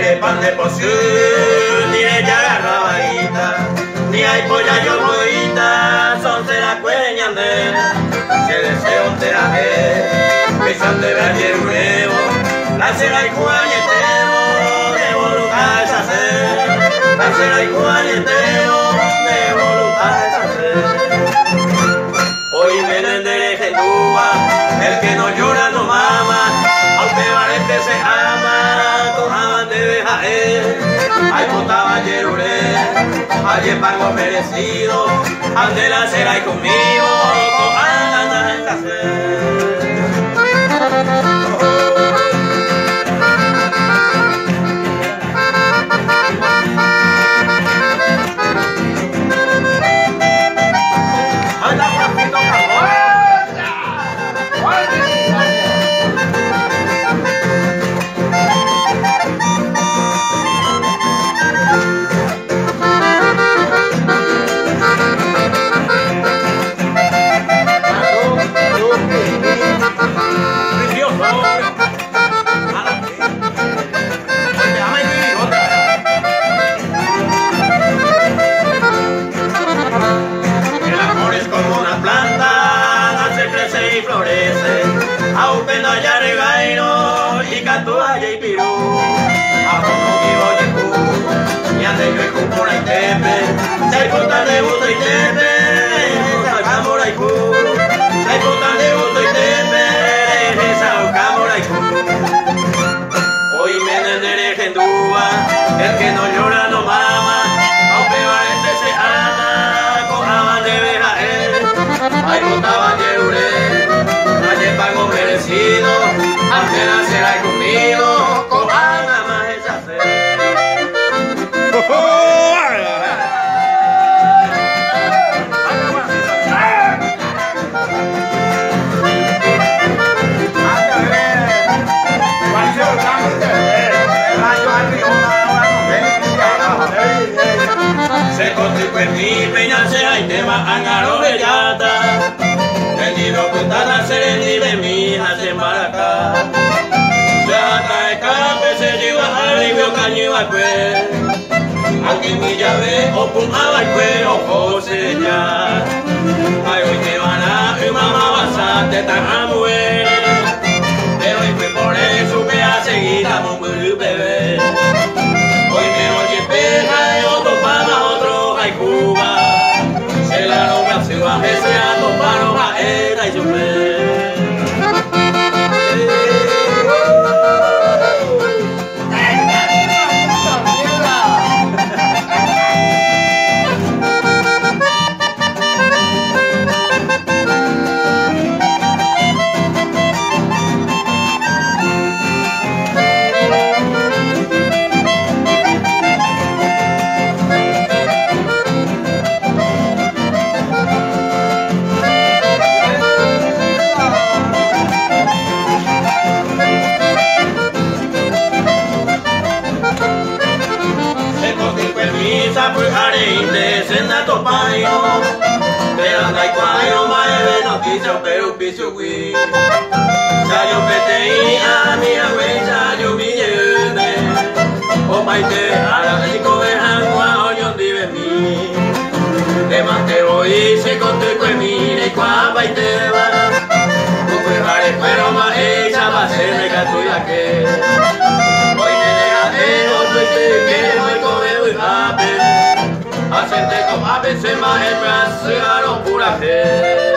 quiere pan de poción, ni ella garrabaita, ni hay polla yo moita, son se la cueñan de, que deseo te la que san de ver el nuevo, la será y juanetero, de voluntad es hacer, la será y juanetero, de voluntad es hacer. Hoy vienen de Gendúa, el que no llora no mama, aunque Valente se ama, cojaban de Jaén. Ay, potaba yeruré, ayer pago merecido, ande la será y conmigo, cojan en hacer. El que no llora no mama, aunque Valente se ama, cojaban de Jaén. Ay, botaba yeruré, ayer pago merecido, aunque la será conmigo, cojan a más esa fe. Se contribuye mi peña se hay tema angaro bellata, vendido putada serendi de mi hija se maracá. Se ata escape se lleva alivio caño a cue, aquí mi llave o pumaba el cuero o señal. Ay hoy te van a y mamá bastante tan a mujer, pero hoy fue por eso que a seguir a muy bebé. Hoy me oye pega y otro para otro hay Cuba, se la logra se va ese a topar a era y sufrir. Pero piso wi, ya yo pete a mi abuela yo mi lleve, o maite a la rico de agua o yo vive mi, te manteo y se contigo en mi y cuapa y te va, tu cuijare pero más ella va a ser mega tuya que, hoy me deja de otro y te voy con el ape, hacerte como ape se más el brazo a lo pura fe.